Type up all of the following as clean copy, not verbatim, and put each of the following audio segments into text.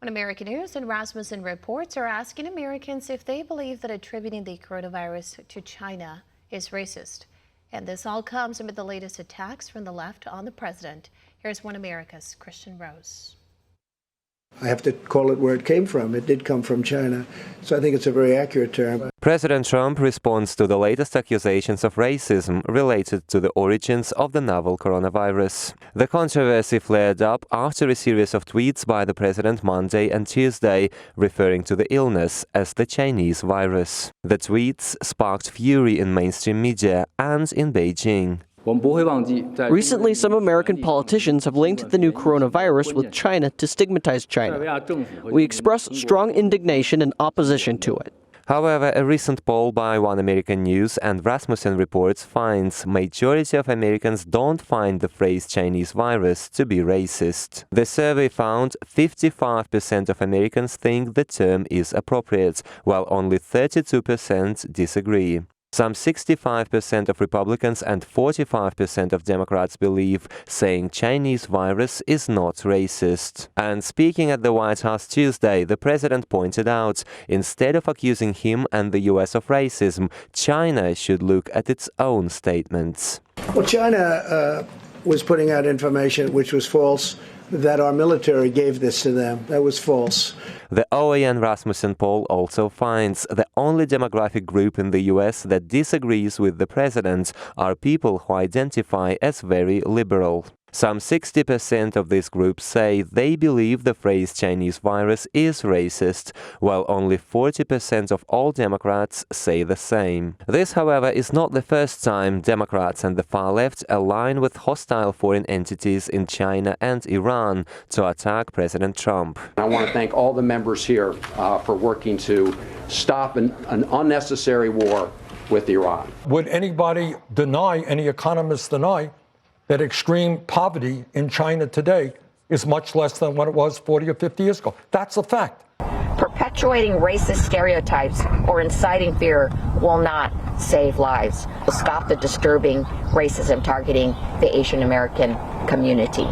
On American News, and Rasmussen reports are asking Americans if they believe that attributing the coronavirus to China is racist. And this all comes amid the latest attacks from the left on the president. Here's One America's Kristian Rouz. I have to call it where it came from. It did come from China, so I think it's a very accurate term. President Trump responds to the latest accusations of racism related to the origins of the novel coronavirus. The controversy flared up after a series of tweets by the president Monday and Tuesday, referring to the illness as the Chinese virus. The tweets sparked fury in mainstream media and in Beijing. Recently, some American politicians have linked the new coronavirus with China to stigmatize China. We express strong indignation and opposition to it. However, a recent poll by One American News and Rasmussen reports finds majority of Americans don't find the phrase Chinese virus to be racist. The survey found 55% of Americans think the term is appropriate, while only 32% disagree. Some 65% of Republicans and 45% of Democrats believe saying Chinese virus is not racist. And speaking at the White House Tuesday, the president pointed out, instead of accusing him and the US of racism, China should look at its own statements. Well, China was putting out information which was false, that our military gave this to them. That was false. The OAN Rasmussen poll also finds the only demographic group in the US that disagrees with the president are people who identify as very liberal. Some 60% of this group say they believe the phrase Chinese virus is racist, while only 40% of all Democrats say the same. This, however, is not the first time Democrats and the far left align with hostile foreign entities in China and Iran to attack President Trump. I want to thank all the members here for working to stop an unnecessary war with Iran. Would anybody deny, any economists deny, that extreme poverty in China today is much less than what it was 40 or 50 years ago? That's a fact. Perpetuating racist stereotypes or inciting fear will not save lives. Will stop the disturbing racism targeting the Asian American community.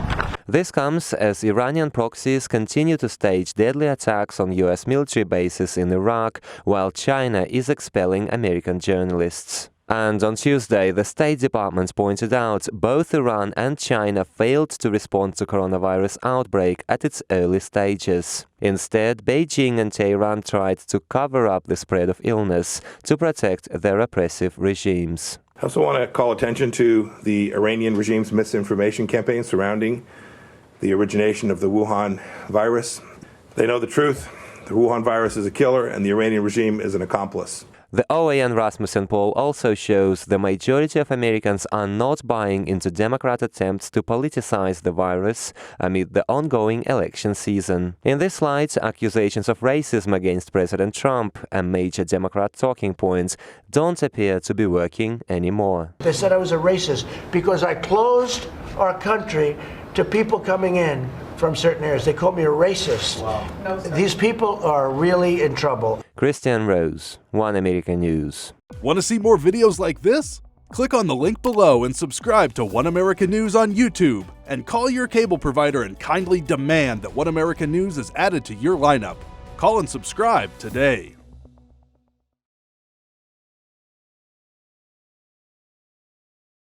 This comes as Iranian proxies continue to stage deadly attacks on US military bases in Iraq, while China is expelling American journalists. And on Tuesday, the State Department pointed out both Iran and China failed to respond to coronavirus outbreak at its early stages. Instead, Beijing and Tehran tried to cover up the spread of illness to protect their oppressive regimes. I also want to call attention to the Iranian regime's misinformation campaign surrounding the origination of the Wuhan virus. They know the truth. The Wuhan virus is a killer, and the Iranian regime is an accomplice. The OAN Rasmussen poll also shows the majority of Americans are not buying into Democrat attempts to politicize the virus amid the ongoing election season. In this light, accusations of racism against President Trump, a major Democrat talking point, don't appear to be working anymore. They said I was a racist because I closed our country to people coming in from certain areas. They called me a racist. Wow. These people are really in trouble. Kristian Rouz, One American News. Want to see more videos like this? Click on the link below and subscribe to One American News on YouTube. And call your cable provider and kindly demand that One American News is added to your lineup. Call and subscribe today.